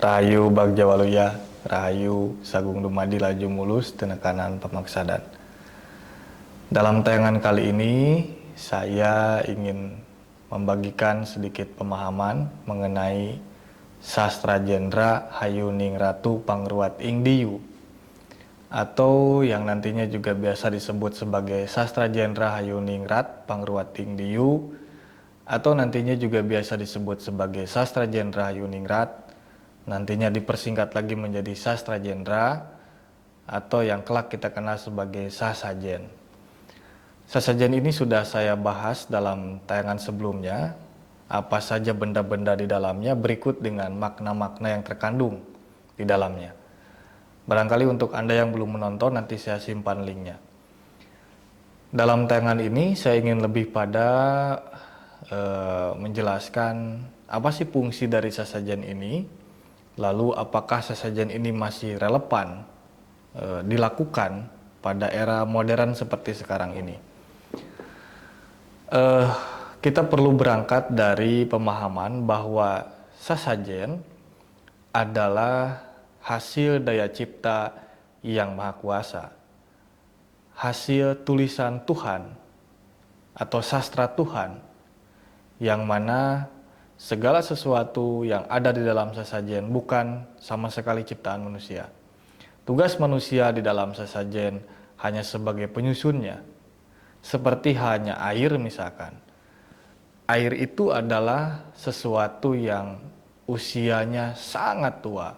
Rahayu Bagja Waluya, Rahayu Sagung Dumadi Laju Mulus Tenekanan Pamaksadan. Dalam tayangan kali ini, saya ingin membagikan sedikit pemahaman mengenai Sastra Jendra Hayuning Ratu Pangruat Ing Diyu, atau yang nantinya juga biasa disebut sebagai Sastra Jendra Hayuning Rat Pangruat Ing Diyu, atau nantinya juga biasa disebut sebagai Sastra Jendra Hayuning Rat, nantinya dipersingkat lagi menjadi Sastra Jendra, atau yang kelak kita kenal sebagai Sasajen. Sasajen ini sudah saya bahas dalam tayangan sebelumnya, apa saja benda-benda di dalamnya berikut dengan makna-makna yang terkandung di dalamnya. Barangkali untuk Anda yang belum menonton, nanti saya simpan linknya. Dalam tayangan ini saya ingin lebih pada menjelaskan apa sih fungsi dari sasajen ini, lalu apakah sasajen ini masih relevan dilakukan pada era modern seperti sekarang ini. Kita perlu berangkat dari pemahaman bahwa sasajen adalah hasil daya cipta yang maha kuasa, hasil tulisan Tuhan atau sastra Tuhan, yang mana segala sesuatu yang ada di dalam sasajen bukan sama sekali ciptaan manusia. Tugas manusia di dalam sasajen hanya sebagai penyusunnya, seperti hanya air misalkan. Air itu adalah sesuatu yang usianya sangat tua.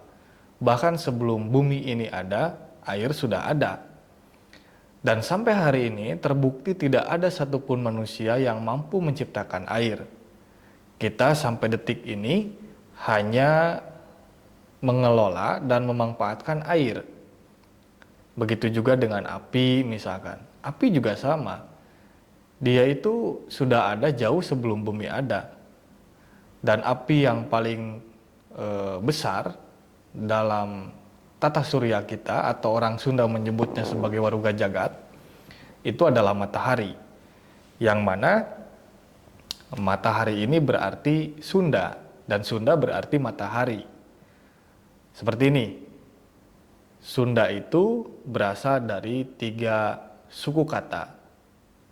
Bahkan sebelum bumi ini ada, air sudah ada. Dan sampai hari ini terbukti tidak ada satupun manusia yang mampu menciptakan air. Kita sampai detik ini hanya mengelola dan memanfaatkan air. Begitu juga dengan api misalkan. Api juga sama. Dia itu sudah ada jauh sebelum bumi ada. Dan api yang paling besar dalam tata surya kita, atau orang Sunda menyebutnya sebagai waruga jagat, itu adalah matahari. Yang mana matahari ini berarti Sunda, dan Sunda berarti matahari. Seperti ini. Sunda itu berasal dari 3 suku kata.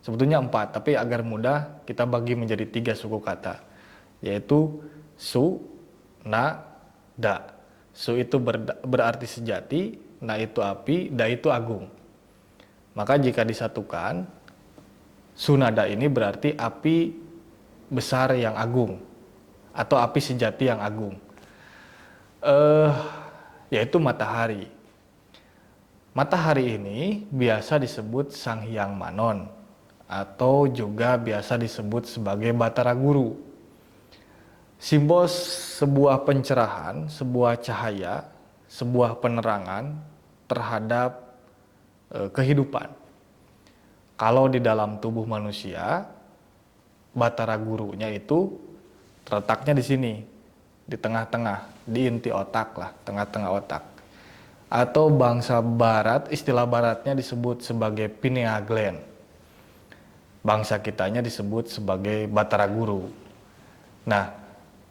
Sebetulnya 4, tapi agar mudah kita bagi menjadi 3 suku kata, yaitu Su, Na, Da. Su itu berarti sejati, Na itu api, Da itu agung. Maka jika disatukan, Sunada ini berarti api besar yang agung, atau api sejati yang agung, yaitu matahari. Matahari ini biasa disebut Sang Hyang Manon, atau juga biasa disebut sebagai Batara Guru. Simbol sebuah pencerahan, sebuah cahaya, sebuah penerangan terhadap kehidupan. Kalau di dalam tubuh manusia, Batara Gurunya itu terletaknya di sini, di tengah-tengah, di inti otak lah, tengah-tengah otak. Atau bangsa barat, istilah baratnya disebut sebagai pineal gland. Bangsa kitanya disebut sebagai Batara Guru. Nah,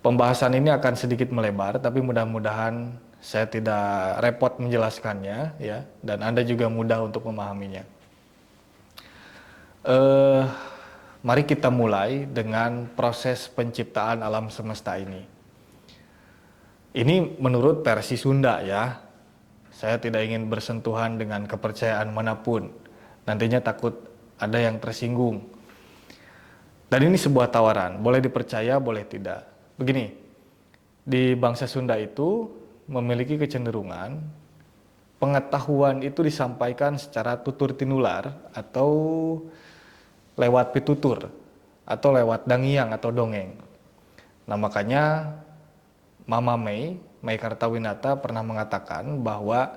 pembahasan ini akan sedikit melebar, tapi mudah-mudahan saya tidak repot menjelaskannya, ya, dan Anda juga mudah untuk memahaminya. Mari kita mulai dengan proses penciptaan alam semesta ini. Ini menurut versi Sunda, ya. Saya tidak ingin bersentuhan dengan kepercayaan manapun. Nantinya takut ada yang tersinggung. Dan ini sebuah tawaran, boleh dipercaya, boleh tidak. Begini, di bangsa Sunda itu memiliki kecenderungan pengetahuan itu disampaikan secara tutur tinular, atau lewat pitutur, atau lewat dangiang atau dongeng. Nah, makanya Mama Mai Kartawinata pernah mengatakan bahwa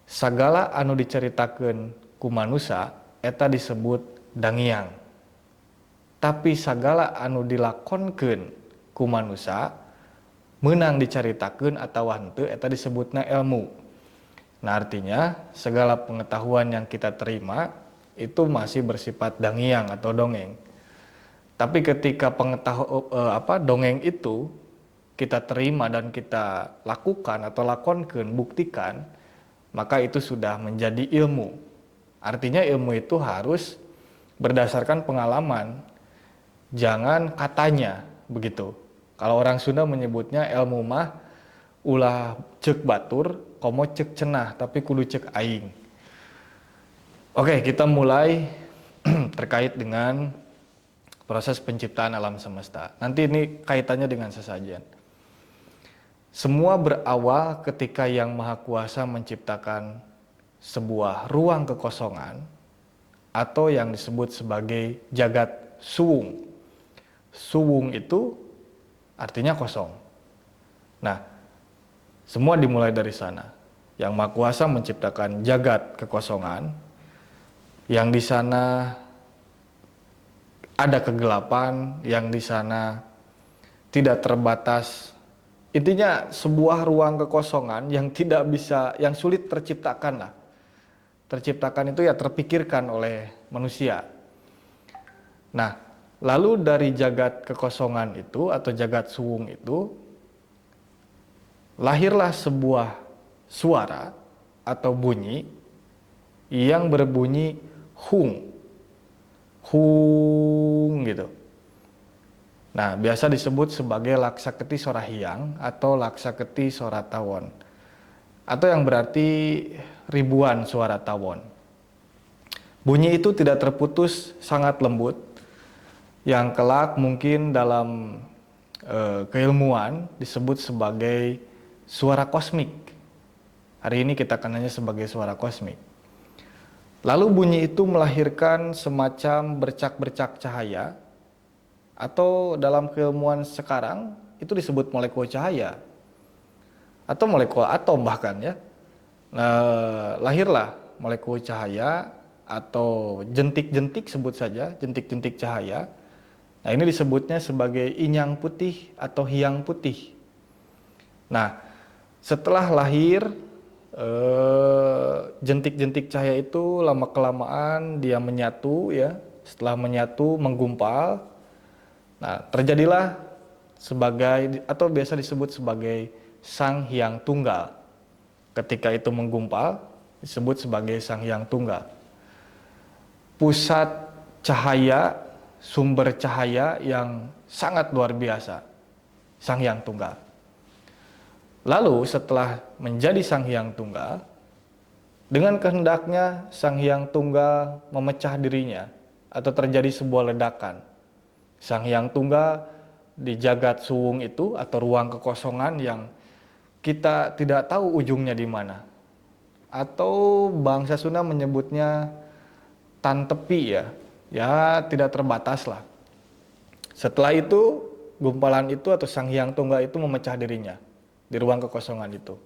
sagala anu diceritakeun ku manusia eta disebut dangiang. Tapi sagala anu dilakonkeun ku manusia meunang dicaritakeun atawa henteu eta disebutna ilmu. Nah, artinya segala pengetahuan yang kita terima itu masih bersifat dangiang atau dongeng. Tapi ketika dongeng itu kita terima dan kita lakukan atau lakonkan, buktikan, maka itu sudah menjadi ilmu. Artinya ilmu itu harus berdasarkan pengalaman, jangan katanya begitu. Kalau orang Sunda menyebutnya ilmu mah ulah cek batur, komo cek cenah, tapi kudu cek aing. Oke, kita mulai terkait dengan proses penciptaan alam semesta. Nanti ini kaitannya dengan sesajen. Semua berawal ketika Yang Maha Kuasa menciptakan sebuah ruang kekosongan atau yang disebut sebagai jagat suwung. Suwung itu artinya kosong. Nah, semua dimulai dari sana. Yang Maha Kuasa menciptakan jagat kekosongan, yang di sana ada kegelapan, yang di sana tidak terbatas. Intinya sebuah ruang kekosongan yang tidak bisa, yang sulit terciptakan lah. Terciptakan itu ya terpikirkan oleh manusia. Nah, lalu dari jagat kekosongan itu atau jagat suwung itu, lahirlah sebuah suara atau bunyi yang berbunyi hung. Hung gitu. Nah, biasa disebut sebagai laksaketi sorahyang atau laksaketi sora tawon. Atau yang berarti ribuan suara tawon. Bunyi itu tidak terputus, sangat lembut. Yang kelak mungkin dalam keilmuan disebut sebagai suara kosmik. Hari ini kita kenalnya sebagai suara kosmik. Lalu bunyi itu melahirkan semacam bercak-bercak cahaya, atau dalam keilmuan sekarang itu disebut molekul cahaya atau molekul atom bahkan ya. Lahirlah molekul cahaya atau jentik-jentik, sebut saja jentik-jentik cahaya. Nah, ini disebutnya sebagai inyang putih atau hyang putih. Nah, setelah lahir jentik-jentik cahaya itu lama kelamaan dia menyatu ya. Setelah menyatu menggumpal. Nah, terjadilah sebagai atau biasa disebut sebagai Sang Hyang Tunggal. Ketika itu menggumpal disebut sebagai Sang Hyang Tunggal. Pusat cahaya, sumber cahaya yang sangat luar biasa, Sang Hyang Tunggal. Lalu setelah menjadi Sang Hyang Tunggal, dengan kehendaknya Sang Hyang Tunggal memecah dirinya atau terjadi sebuah ledakan. Sang Hyang Tunggal di jagat suwung itu atau ruang kekosongan yang kita tidak tahu ujungnya di mana. Atau bangsa Sunda menyebutnya tan tepi ya. Ya tidak terbatas lah. Setelah itu gumpalan itu atau Sang Hyang Tunggal itu memecah dirinya di ruang kekosongan itu.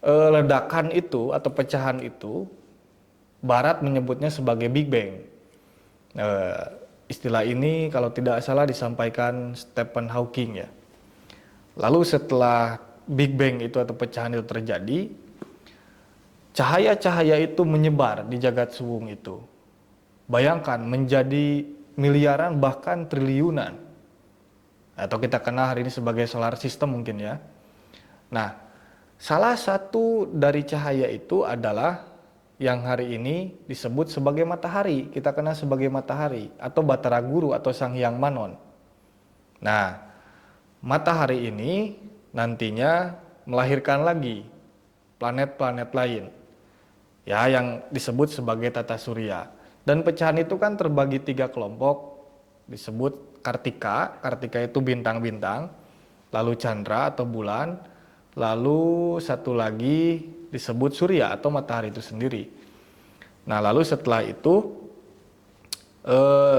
Ledakan itu atau pecahan itu Barat menyebutnya sebagai Big Bang. Istilah ini kalau tidak salah disampaikan Stephen Hawking ya. Lalu setelah Big Bang itu atau pecahan itu terjadi, cahaya-cahaya itu menyebar di jagat suwung itu. Bayangkan menjadi miliaran bahkan triliunan. Atau kita kenal hari ini sebagai solar system mungkin ya. Nah, salah satu dari cahaya itu adalah yang hari ini disebut sebagai matahari, kita kenal sebagai matahari atau Batara Guru atau Sang Hyang Manon. Nah, matahari ini nantinya melahirkan lagi planet-planet lain, ya yang disebut sebagai tata surya. Dan pecahan itu kan terbagi 3 kelompok, disebut Kartika. Kartika itu bintang-bintang, lalu Chandra atau bulan, lalu satu lagi disebut surya atau matahari itu sendiri. Nah, lalu setelah itu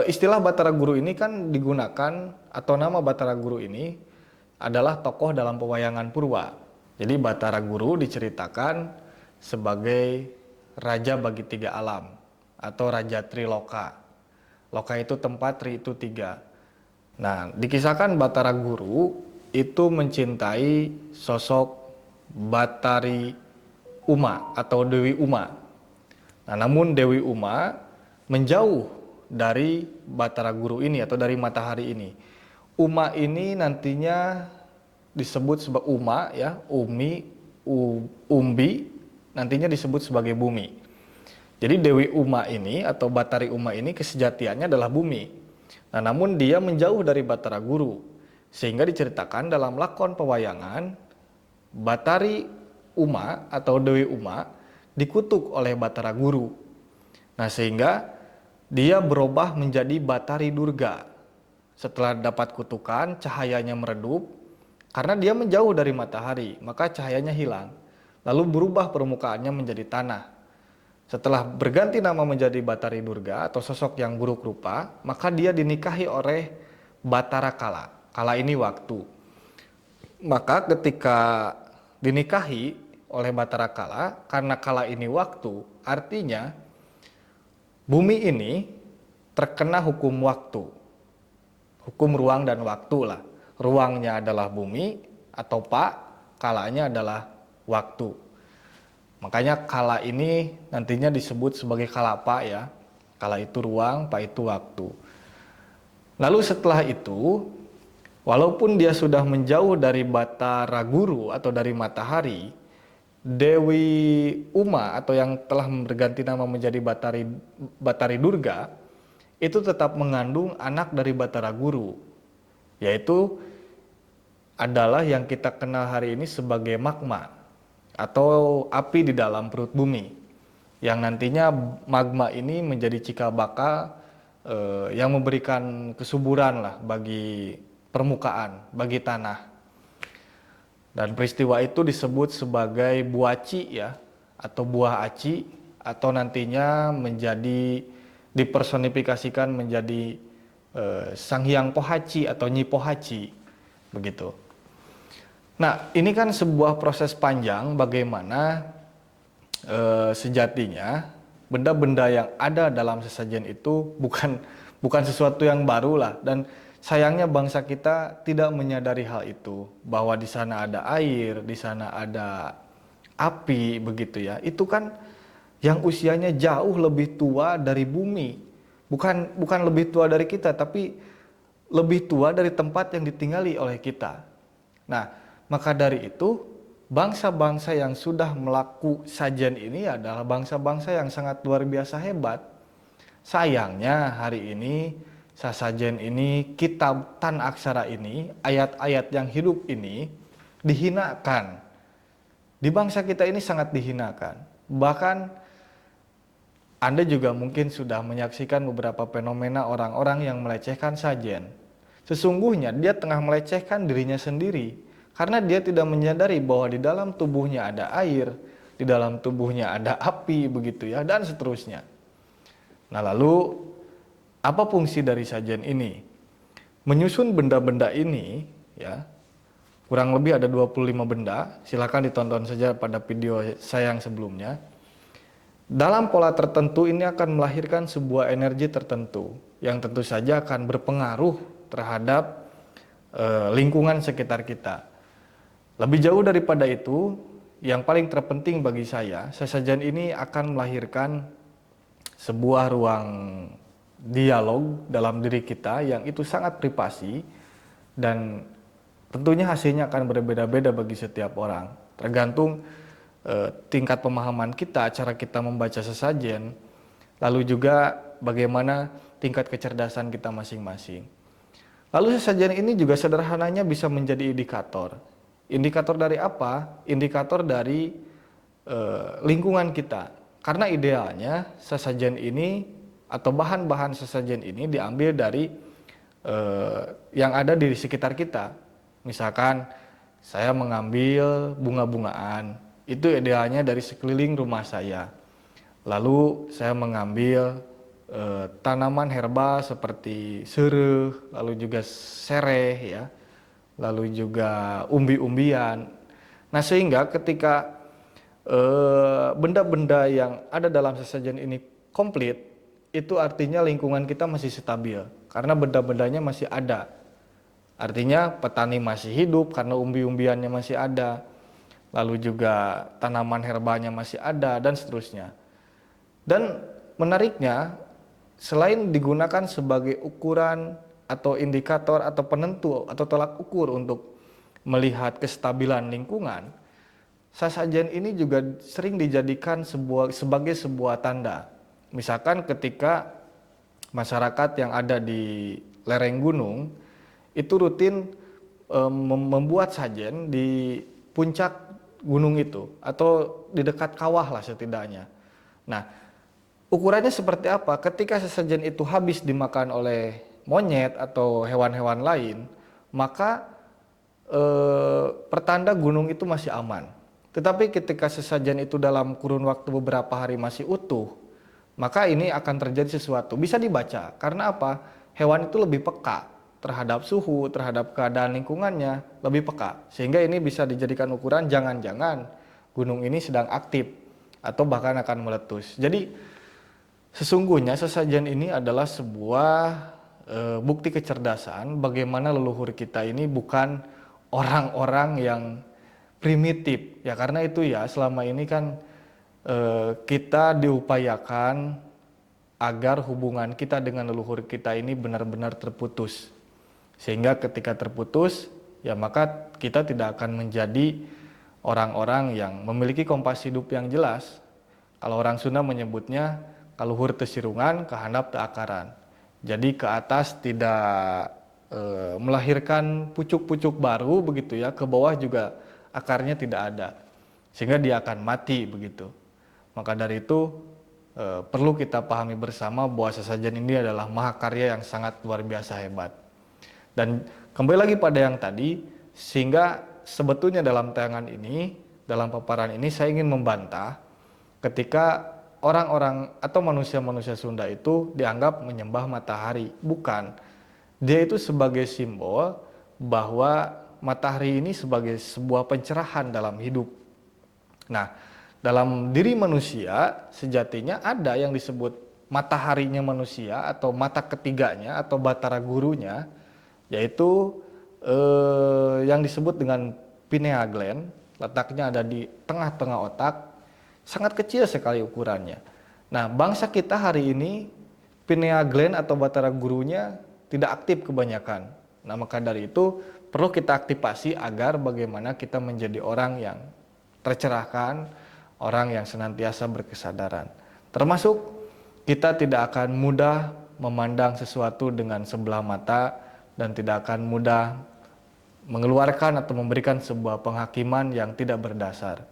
istilah Batara Guru ini kan digunakan atau nama Batara Guru ini adalah tokoh dalam pewayangan Purwa. Jadi Batara Guru diceritakan sebagai raja bagi 3 alam atau raja Triloka. Loka itu tempat, Tri itu 3. Nah, dikisahkan Batara Guru itu mencintai sosok Batari Uma atau Dewi Uma. Nah, namun Dewi Uma menjauh dari Batara Guru ini atau dari matahari ini. Uma ini nantinya disebut sebagai uma ya, umbi, nantinya disebut sebagai bumi. Jadi Dewi Uma ini atau Batari Uma ini kesejatiannya adalah bumi. Nah, namun dia menjauh dari Batara Guru, sehingga diceritakan dalam lakon pewayangan Batari Uma atau Dewi Uma dikutuk oleh Batara Guru. Nah, sehingga dia berubah menjadi Batari Durga. Setelah dapat kutukan, cahayanya meredup. Karena dia menjauh dari matahari, maka cahayanya hilang. Lalu berubah permukaannya menjadi tanah. Setelah berganti nama menjadi Batari Durga atau sosok yang buruk rupa, maka dia dinikahi oleh Batara Kala. Kala ini waktu. Maka ketika dinikahi oleh Batara Kala, karena Kala ini waktu, artinya bumi ini terkena hukum waktu. Hukum ruang dan waktu lah. Ruangnya adalah bumi atau Pak, kalanya adalah waktu. Makanya kala ini nantinya disebut sebagai kalapa ya. Kala itu ruang, Pak itu waktu. Lalu setelah itu, walaupun dia sudah menjauh dari Batara Guru atau dari matahari, Dewi Uma atau yang telah berganti nama menjadi Batari Durga, itu tetap mengandung anak dari Batara Guru, yaitu adalah yang kita kenal hari ini sebagai magma atau api di dalam perut bumi, yang nantinya magma ini menjadi cikal bakal yang memberikan kesuburan lah bagi permukaan, bagi tanah. Dan peristiwa itu disebut sebagai buaci ya, atau buah aci, atau nantinya menjadi dipersonifikasikan menjadi Sang Hyang Pohaci atau Nyi Pohaci begitu. Nah, ini kan sebuah proses panjang bagaimana sejatinya benda-benda yang ada dalam sesajen itu bukan sesuatu yang baru lah, dan sayangnya bangsa kita tidak menyadari hal itu, bahwa di sana ada air, di sana ada api begitu ya. Itu kan yang usianya jauh lebih tua dari bumi. Bukan lebih tua dari kita, tapi lebih tua dari tempat yang ditinggali oleh kita. Nah, maka dari itu, bangsa-bangsa yang sudah melakukan sajian ini adalah bangsa-bangsa yang sangat luar biasa hebat. Sayangnya hari ini, sasajen ini, kitab Tan Aksara ini, ayat-ayat yang hidup ini, dihinakan. Di bangsa kita ini sangat dihinakan. Bahkan, Anda juga mungkin sudah menyaksikan beberapa fenomena orang-orang yang melecehkan sajen. Sesungguhnya dia tengah melecehkan dirinya sendiri. Karena dia tidak menyadari bahwa di dalam tubuhnya ada air, di dalam tubuhnya ada api, begitu ya, dan seterusnya. Nah, lalu apa fungsi dari sajian ini? Menyusun benda-benda ini, ya, kurang lebih ada 25 benda, silakan ditonton saja pada video saya yang sebelumnya. Dalam pola tertentu ini akan melahirkan sebuah energi tertentu, yang tentu saja akan berpengaruh terhadap lingkungan sekitar kita. Lebih jauh daripada itu, yang paling terpenting bagi saya, sesajen ini akan melahirkan sebuah ruang dialog dalam diri kita yang itu sangat privasi, dan tentunya hasilnya akan berbeda-beda bagi setiap orang. Tergantung tingkat pemahaman kita, cara kita membaca sesajen, lalu juga bagaimana tingkat kecerdasan kita masing-masing. Lalu sesajen ini juga sederhananya bisa menjadi indikator. Indikator dari apa? Indikator dari lingkungan kita. Karena idealnya sesajen ini atau bahan-bahan sesajen ini diambil dari yang ada di sekitar kita. Misalkan saya mengambil bunga-bungaan, itu idealnya dari sekeliling rumah saya. Lalu saya mengambil tanaman herba seperti sereh, lalu juga sereh ya, lalu juga umbi-umbian. Nah, sehingga ketika benda-benda yang ada dalam sesajen ini komplit, itu artinya lingkungan kita masih stabil karena benda-bendanya masih ada. Artinya petani masih hidup karena umbi-umbiannya masih ada, lalu juga tanaman herbanya masih ada, dan seterusnya. Dan menariknya, selain digunakan sebagai ukuran atau indikator atau penentu atau tolak ukur untuk melihat kestabilan lingkungan, sesajen ini juga sering dijadikan sebagai sebuah tanda. Misalkan ketika masyarakat yang ada di lereng gunung itu rutin membuat sajen di puncak gunung itu atau di dekat kawah lah setidaknya. Nah, ukurannya seperti apa? Ketika sesajen itu habis dimakan oleh monyet atau hewan-hewan lain, maka pertanda gunung itu masih aman. Tetapi ketika sesajen itu dalam kurun waktu beberapa hari masih utuh, maka ini akan terjadi sesuatu. Bisa dibaca, karena apa? Hewan itu lebih peka terhadap suhu, terhadap keadaan lingkungannya, lebih peka. Sehingga ini bisa dijadikan ukuran jangan-jangan gunung ini sedang aktif atau bahkan akan meletus. Jadi sesungguhnya sesajen ini adalah sebuah bukti kecerdasan bagaimana leluhur kita ini bukan orang-orang yang primitif. Ya karena itu ya selama ini kan kita diupayakan agar hubungan kita dengan leluhur kita ini benar-benar terputus. Sehingga ketika terputus, ya maka kita tidak akan menjadi orang-orang yang memiliki kompas hidup yang jelas. Kalau orang Sunda menyebutnya kaluhur tesirungan, kehandap teakaran. Jadi ke atas tidak melahirkan pucuk-pucuk baru begitu ya, ke bawah juga akarnya tidak ada. Sehingga dia akan mati begitu. Maka dari itu perlu kita pahami bersama bahwa sesajen ini adalah mahakarya yang sangat luar biasa hebat. Dan kembali lagi pada yang tadi, sehingga sebetulnya dalam tayangan ini, dalam paparan ini saya ingin membantah ketika orang-orang atau manusia-manusia Sunda itu dianggap menyembah matahari. Bukan. Dia itu sebagai simbol bahwa matahari ini sebagai sebuah pencerahan dalam hidup. Nah, dalam diri manusia sejatinya ada yang disebut mataharinya manusia atau mata ketiganya atau batara gurunya, yaitu yang disebut dengan pineal gland, letaknya ada di tengah-tengah otak, sangat kecil sekali ukurannya. Nah, bangsa kita hari ini pineal gland atau batara gurunya tidak aktif kebanyakan. Nah, maka dari itu perlu kita aktifasi agar bagaimana kita menjadi orang yang tercerahkan, orang yang senantiasa berkesadaran. Termasuk kita tidak akan mudah memandang sesuatu dengan sebelah mata dan tidak akan mudah mengeluarkan atau memberikan sebuah penghakiman yang tidak berdasar.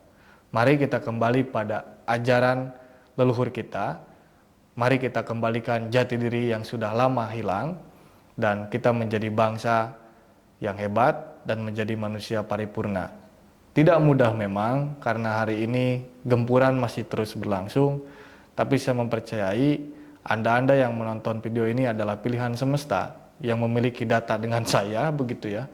Mari kita kembali pada ajaran leluhur kita. Mari kita kembalikan jati diri yang sudah lama hilang dan kita menjadi bangsa yang hebat dan menjadi manusia paripurna. Tidak mudah memang karena hari ini gempuran masih terus berlangsung, tapi saya mempercayai Anda-Anda yang menonton video ini adalah pilihan semesta yang memiliki data dengan saya begitu ya.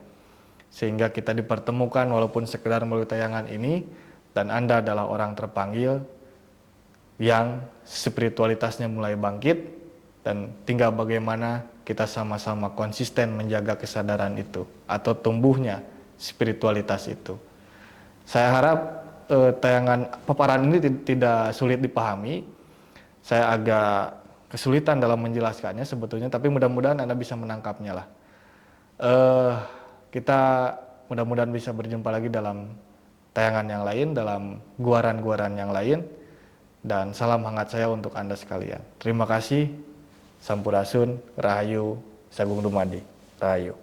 Sehingga kita dipertemukan walaupun sekedar melalui tayangan ini dan Anda adalah orang terpanggil yang spiritualitasnya mulai bangkit dan tinggal bagaimana kita sama-sama konsisten menjaga kesadaran itu atau tumbuhnya spiritualitas itu. Saya harap tayangan paparan ini tidak sulit dipahami. Saya agak kesulitan dalam menjelaskannya sebetulnya, tapi mudah-mudahan Anda bisa menangkapnya lah. Kita mudah-mudahan bisa berjumpa lagi dalam tayangan yang lain, dalam guaran-guaran yang lain. Dan salam hangat saya untuk Anda sekalian. Terima kasih. Sampurasun, Rahayu, Sagung Dumadi, Rahayu.